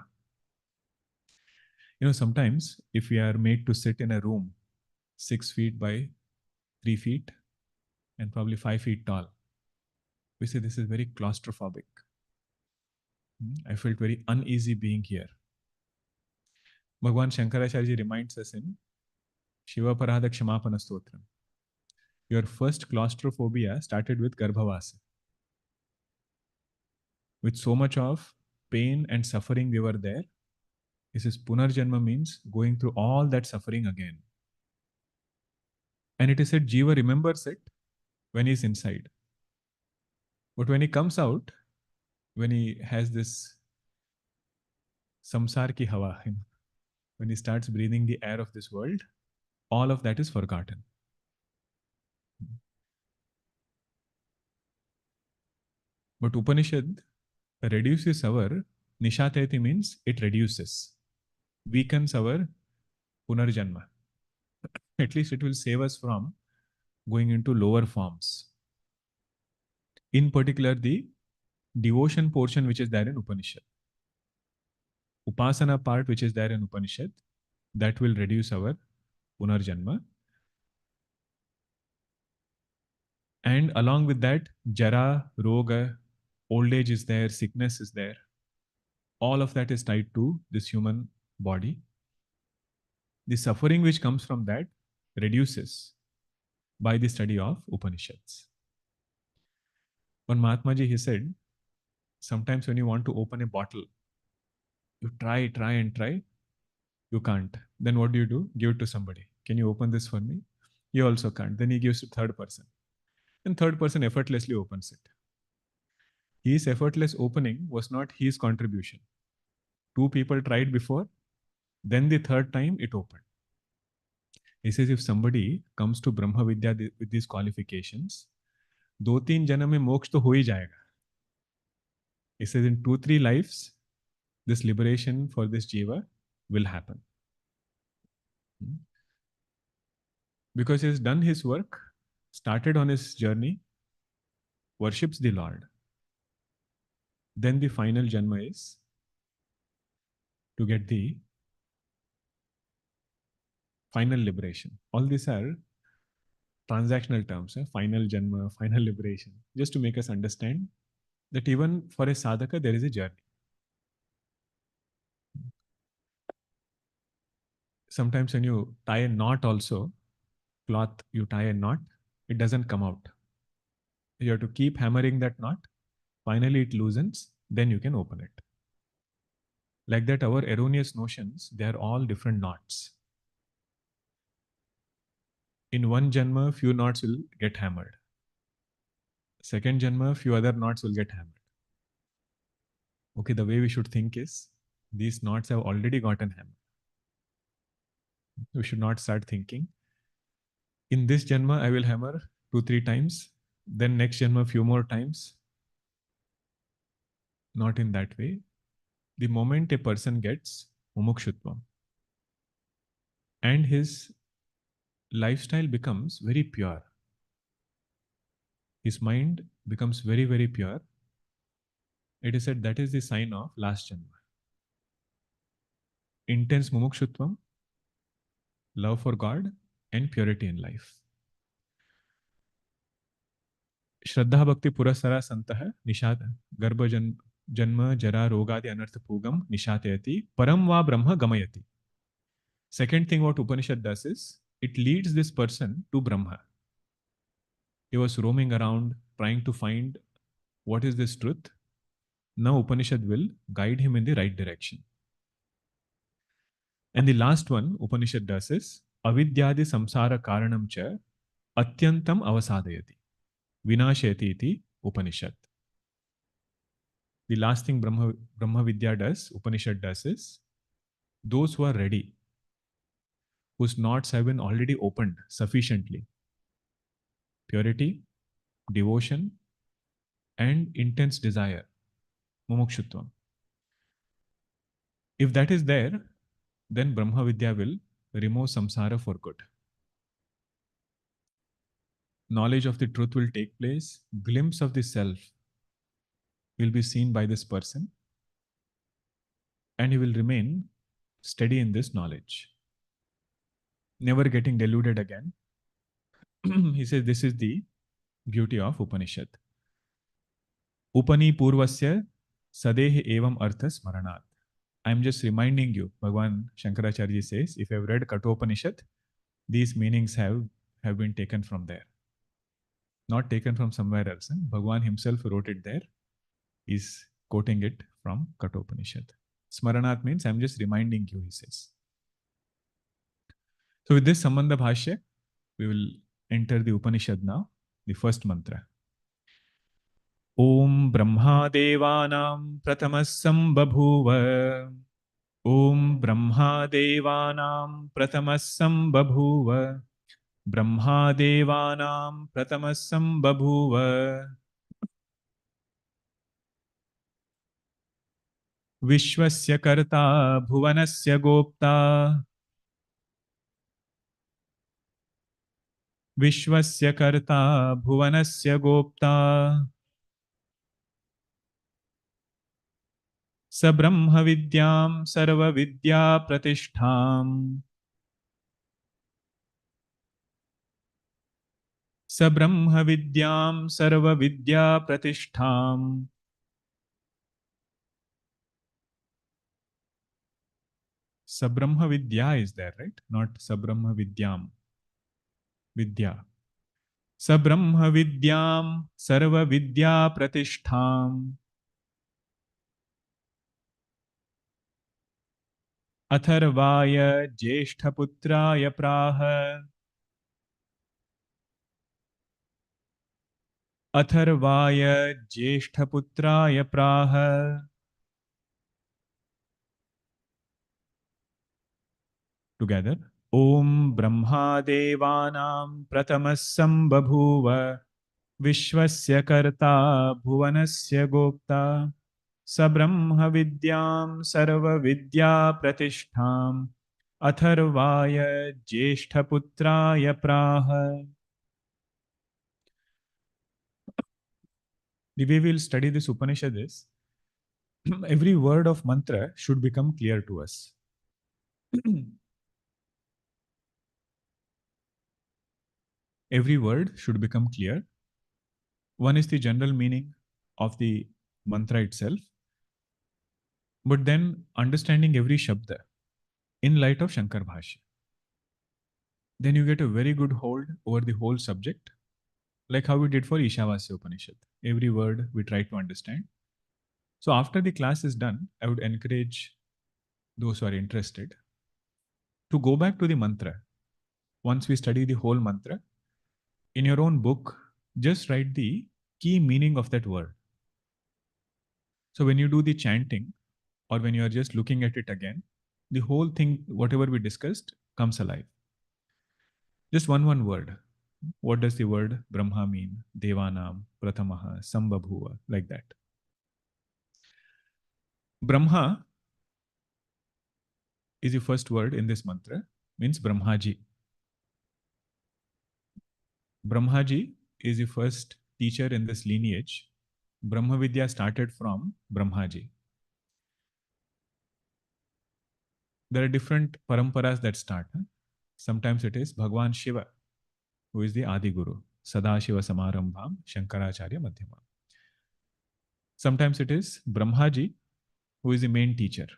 You know, sometimes if we are made to sit in a room 6 feet by 3 feet and probably 5 feet tall, we say this is very claustrophobic. I felt very uneasy being here. Bhagwan Shankaracharya reminds us in Shiva Parada Kshamapana Stotram. Your first claustrophobia started with Garbhavasa. With so much of pain and suffering we were there, this is Punarjanma means going through all that suffering again. And it is said Jiva remembers it when he is inside. But when he comes out, when he has this samsar ki hawa, when he starts breathing the air of this world, all of that is forgotten. But Upanishad reduces our nishatayati means it reduces, weakens our punarjanma. At least it will save us from going into lower forms. In particular, the devotion portion which is there in Upanishad. Upasana part which is there in Upanishad, that will reduce our Punarjanma. And along with that, Jara, Roga, old age is there, sickness is there. All of that is tied to this human body. The suffering which comes from that reduces by the study of Upanishads. One Mahatmaji, he said, sometimes when you want to open a bottle, you try, you can't. Then what do? Give it to somebody. Can you open this for me? He also can't. Then he gives to third person. And third person effortlessly opens it. His effortless opening was not his contribution. Two people tried before, then the third time it opened. He says if somebody comes to Brahma Vidya with these qualifications, 2-3 जन्म में मोक्ष तो हो ही जाएगा. He says in 2-3 lives, this liberation for this jiva will happen. Because he has done his work, started on his journey, worships the Lord. Then the final janma is to get the final liberation. All these are transactional terms, final janma, final liberation, just to make us understand that even for a sadhaka, there is a journey. Sometimes when you tie a knot also, cloth, you tie a knot, it doesn't come out. You have to keep hammering that knot. Finally, it loosens, then you can open it. Like that, our erroneous notions, they are all different knots. In one janma, few knots will get hammered. Second janma, few other knots will get hammered. Okay, the way we should think is, these knots have already gotten hammered. We should not start thinking, in this janma, I will hammer 2-3 times, then next janma, few more times. Not in that way. The moment a person gets mumukshutvam and his lifestyle becomes very pure, his mind becomes very, very pure, it is said that is the sign of last janma. Intense mumukshutvam, love for God, and purity in life. Shraddha Bhakti Purasara Santah Nishad Garbha Janma Jara Rogadi Anartha Pugam Nishatayati Param Va Brahma Gamayati. Second thing what Upanishad does is, it leads this person to Brahma. He was roaming around trying to find what is this truth. Now Upanishad will guide him in the right direction. And the last one Upanishad does is, Avidyadi Samsara Karanam Cha Atyantam Avasadayati Vinashayati iti Upanishad. The last thing Brahma Vidya does, Upanishad does is, those who are ready, whose knots have been already opened sufficiently, purity, devotion, and intense desire, mumukshutvam. If that is there, then Brahma Vidya will remove samsara for good. Knowledge of the truth will take place, glimpse of the self will be seen by this person, and he will remain steady in this knowledge, never getting deluded again. He says this is the beauty of Upanishad. Upani Purvasya Sadeh Evam Artha Smaranat. I am just reminding you, Bhagwan Shankaracharya says, if you have read Kathopanishad, these meanings have been taken from there. Not taken from somewhere else. Bhagwan himself wrote it there. He's quoting it from Kathopanishad. Smaranat means I am just reminding you, he says. So with this Sambandha Bhashya, we will enter the Upanishad now, the first mantra. Om Brahma Devanam Pratamas Sambabhuva. Om Brahma Devanam Pratamas Sambabhuva. Brahma Devanam Pratamas Sambabhuva. Vishwasya Karta Bhuvanasya Gopta. Vishwasya Karta Bhuvanasya Gopta. स ब्रह्म विद्यां सर्व विद्या प्रतिष्ठाम् स ब्रह्म विद्यां सर्व विद्या प्रतिष्ठाम् स ब्रह्म विद्या is there, right? Not स ब्रह्म विद्याम. Vidya. स ब्रह्म विद्यां सर्व विद्या प्रतिष्ठाम् अथर्वाय ज्येष्ठपुत्राय प्राह अथर्वाय ज्येष्ठपुत्राय प्राह टुगेदर ॐ ब्रह्मादेवानां प्रथमः सम्बभूव विश्वस्य कर्ता भुवनस्य गोप्ता स ब्रह्म विद्यां सर्वविद्या प्रतिष्ठाम् अथर्वाय ज्येष्ठपुत्राय प्राह. The way we'll study this Upanishad is every word of mantra should become clear to us. Every word should become clear. One is the general meaning of the mantra itself, but then understanding every shabda in light of Shankar Bhashya. Then you get a very good hold over the whole subject, like how we did for Ishavasya Upanishad. Every word we try to understand. So after the class is done, I would encourage those who are interested to go back to the mantra. Once we study the whole mantra, in your own book, just write the key meaning of that word. So when you do the chanting or when you are just looking at it again, the whole thing, whatever we discussed, comes alive. Just one word. What does the word Brahma mean? Devanam, Prathamaha, Sambabhuva, like that. Brahma is the first word in this mantra, means Brahmaji. Brahmaji is the first teacher in this lineage. Brahma Vidya started from Brahmaji. There are different paramparas that start. Sometimes it is Bhagwan Shiva, who is the Adi Guru. Sadashiva Samarambham Shankaracharya Madhyama. Sometimes it is Brahmaji, who is the main teacher.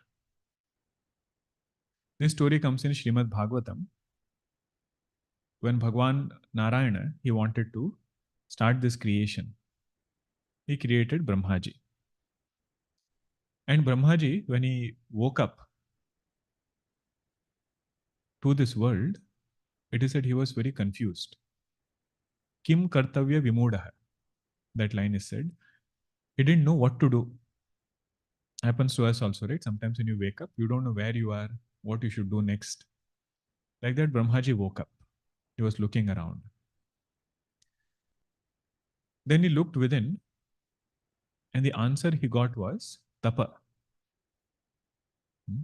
This story comes in Srimad Bhagavatam. When Bhagwan Narayana, he wanted to start this creation, he created Brahmaji. And Brahmaji, when he woke up to this world, it is said he was very confused. Kim kartavya vimudaha. That line is said. He didn't know what to do. Happens to us also, right? Sometimes when you wake up, you don't know where you are, what you should do next. Like that, Brahmaji woke up. He was looking around. Then he looked within, and the answer he got was tapa.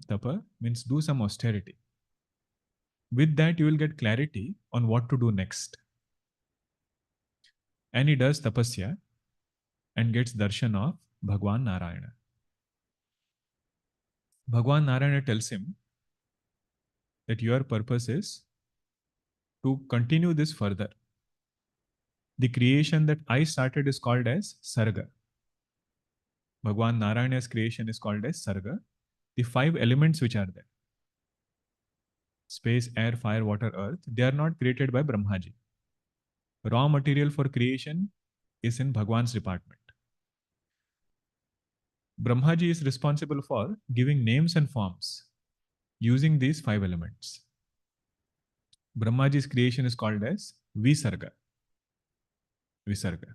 Tapa means do some austerity. With that, you will get clarity on what to do next. And he does tapasya and gets darshan of Bhagwan Narayana. Bhagwan Narayana tells him that your purpose is to continue this further. The creation that I started is called as Sarga. Bhagwan Narayana's creation is called as Sarga. The 5 elements which are there, space, air, fire, water, earth, they are not created by Brahmaji. Raw material for creation is in Bhagwan's department. Brahmaji is responsible for giving names and forms using these 5 elements. Brahmaji's creation is called as Visarga. Visarga.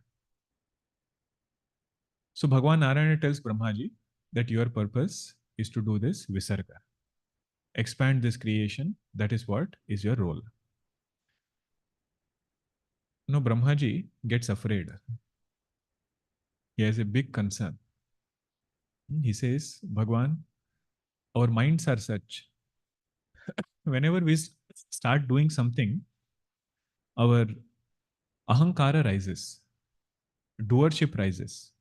So Bhagwan Narayana tells Brahmaji that your purpose is to do this Visarga. Expand this creation. That is what is your role. No, Brahmaji gets afraid. He has a big concern. He says, Bhagwan, our minds are such. Whenever we start doing something, our ahankara rises, doership rises.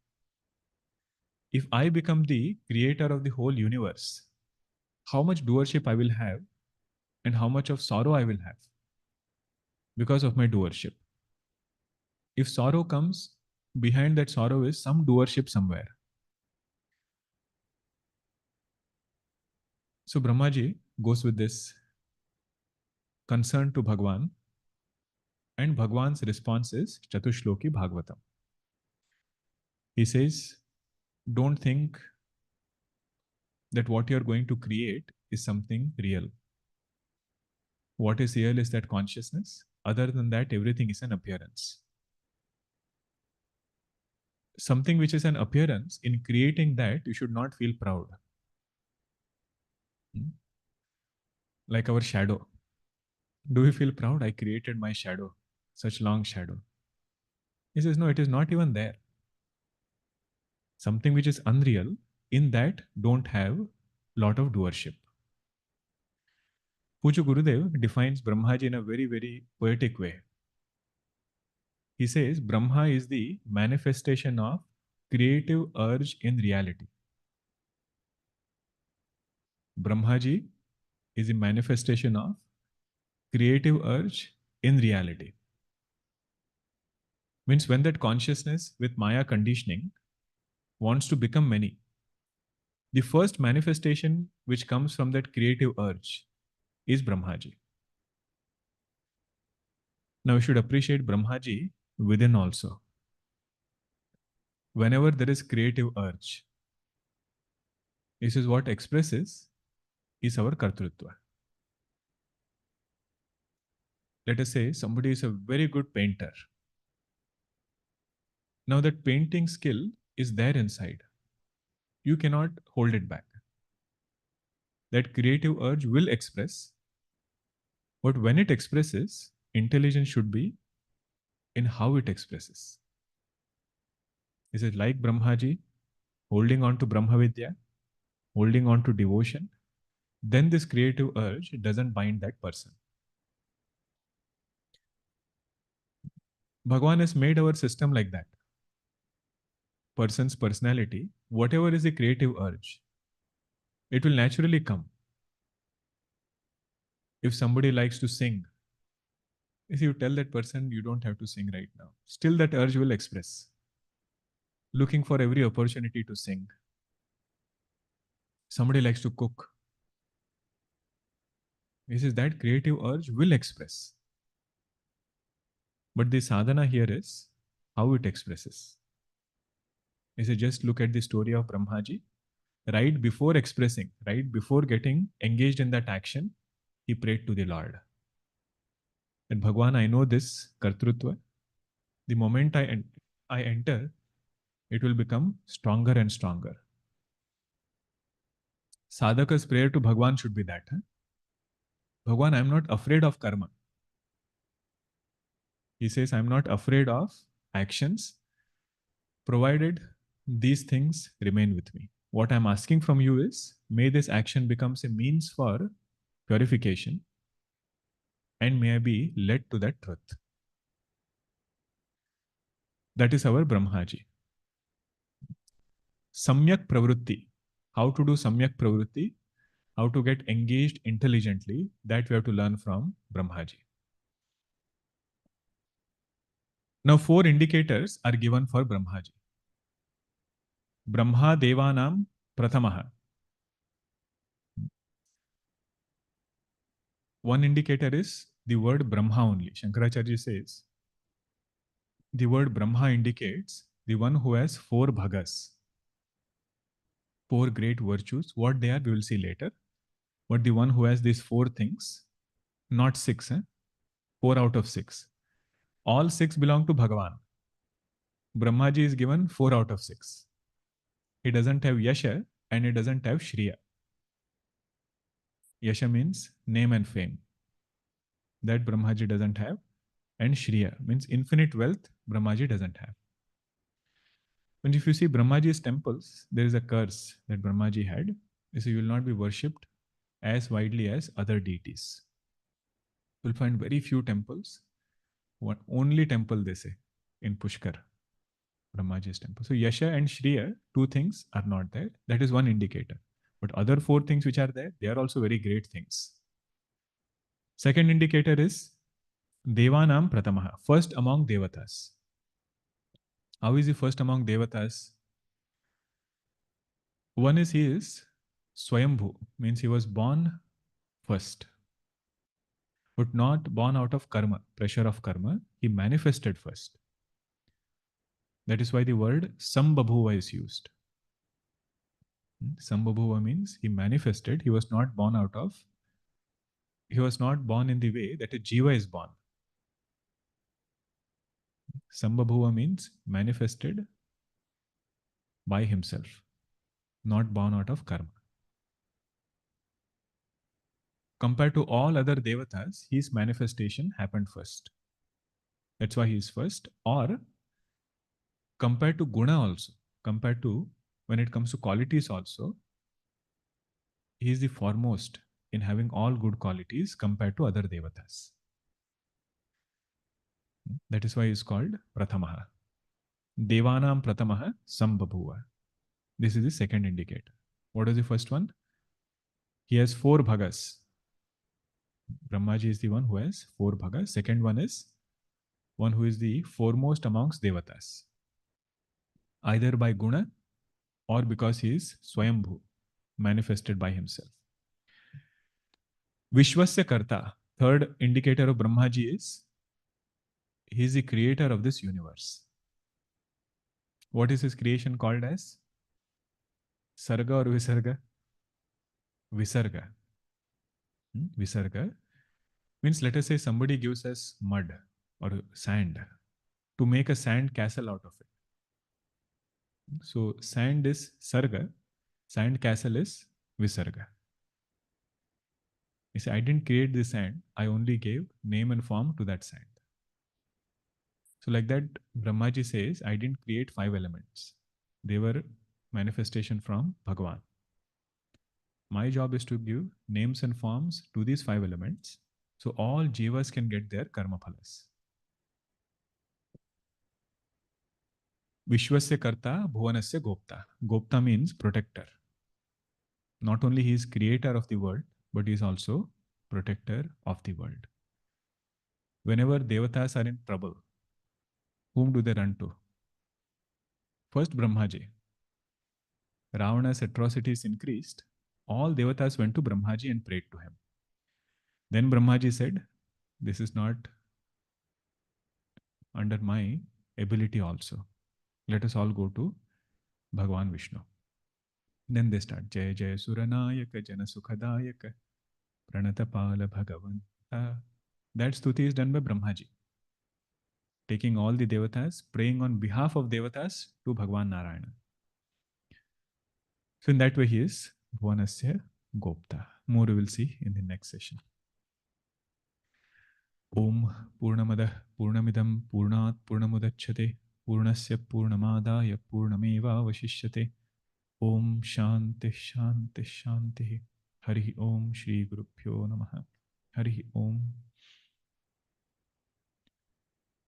if I become the creator of the whole universe, how much doership I will have and how much of sorrow I will have because of my doership. If sorrow comes, behind that sorrow is some doership somewhere. So Brahmaji goes with this concern to Bhagwan, and Bhagwan's response is Chatushloki Bhagavatam. He says, don't think that what you're going to create is something real. What is real is that consciousness. Other than that, everything is an appearance. Something which is an appearance, in creating that, you should not feel proud. Like our shadow. Do we feel proud? I created my shadow, such long shadow. He says, no, it is not even there. Something which is unreal, in that don't have lot of doership. Puja Gurudev defines Brahmaji in a very, very poetic way. He says, Brahma is the manifestation of creative urge in reality. Brahmaji is a manifestation of creative urge in reality. Means when that consciousness with Maya conditioning wants to become many, the first manifestation which comes from that creative urge is Brahmaji. Now we should appreciate Brahmaji within also. Whenever there is creative urge, this is what expresses is our Kartrutva. Let us say somebody is a very good painter. Now that painting skill is there inside. You cannot hold it back. That creative urge will express, but when it expresses, intelligence should be in how it expresses. Is it like Brahmaji holding on to Brahma Vidya, holding on to devotion? Then this creative urge doesn't bind that person. Bhagwan has made our system like that. Person's personality, whatever is the creative urge, it will naturally come. If somebody likes to sing, if you tell that person you don't have to sing right now, still that urge will express. Looking for every opportunity to sing. Somebody likes to cook. This is that creative urge will express. But the sadhana here is how it expresses. Is just look at the story of Brahmaji. Right before expressing, right before getting engaged in that action, he prayed to the Lord. And Bhagwan, I know this Kartrutva. The moment I enter, it will become stronger and stronger. Sadhaka's prayer to Bhagwan should be that. Bhagwan, I am not afraid of karma. He says, I am not afraid of actions, provided these things remain with me. What I am asking from you is, may this action becomes a means for purification, and may I be led to that truth. That is our Brahmaji. Samyak pravrutti. How to do samyak pravrutti? How to get engaged intelligently? That we have to learn from Brahmaji. Now 4 indicators are given for Brahmaji. Brahma Devanam Prathamaha. One indicator is the word Brahma only. Shankaracharya says, the word Brahma indicates the one who has 4 bhagas, 4 great virtues. What they are, we will see later. But the one who has these 4 things, not 6, 4 out of 6. All 6 belong to Bhagavan. Brahmaji is given 4 out of 6. He doesn't have Yasha and he doesn't have Shriya. Yasha means name and fame. That Brahmaji doesn't have. And Shriya means infinite wealth, Brahmaji doesn't have. And if you see Brahmaji's temples, there is a curse that Brahmaji had. So you will not be worshipped as widely as other deities. You will find very few temples. One only temple they say in Pushkar. Brahmaji's temple. So Yasha and Shriya, two things are not there. That is one indicator. But other four things which are there, they are also very great things. Second indicator is Devanam Pratamaha, first among Devatas. How is he first among Devatas? One is he is Swayambhu, means he was born first, but not born out of karma, pressure of karma. He manifested first. That is why the word Sambabhuva is used. Sambabhuva means he manifested. He was not born out of, he was not born in the way that a jiva is born. Sambabhuva means manifested by himself, not born out of karma. Compared to all other devatas, his manifestation happened first. That's why he is first. Or compared to guna also, compared to when it comes to qualities also, he is the foremost in having all good qualities compared to other devatas. That is why he is called Prathamaha. Devanam Prathamaha Sambabhuva. This is the second indicator. What is the first one? He has 4 bhagas. Brahmaji is the one who has 4 bhagas. Second one is one who is the foremost amongst devatas, either by guna or because he is Swayambhu, manifested by himself. Vishwasya Karta, third indicator of Brahmaji is he is the creator of this universe. What is his creation called as? Sarga or Visarga? Visarga. Visarga means, let us say somebody gives us mud or sand to make a sand castle out of it. So sand is Sarga, sand castle is Visarga. You see, I didn't create the sand, I only gave name and form to that sand. So like that, Brahmaji says, I didn't create 5 elements. They were manifestation from Bhagavan. My job is to give names and forms to these 5 elements, so all jivas can get their karma phalas. Vishwasya Karta, Bhuvanasya Gopta. Gopta means protector. Not only he is creator of the world, but he is also protector of the world. Whenever devatas are in trouble, whom do they run to? First, Brahmaji. Ravana's atrocities increased. All devatas went to Brahmaji and prayed to him. Then Brahmaji said, this is not under my ability also. Let us all go to Bhagavan Vishnu. Then they start, Jaya Jaya Suranayaka Jana Sukhadayaka Pranatapala Bhagavanta. That stuti is done by Brahmaji, taking all the devatas, praying on behalf of devatas to Bhagavan Narayana. So in that way he is Bhuvanasya Gopta. More we will see in the next session. Om Purnamadah Purnamidam Purnat Purnamudachyate Purnasya Purnamadaya Purnameva Vashishyate. Om Shanti Shanti Shanti. Hari Om Shri Gurubhyo Namaha. Hari Om.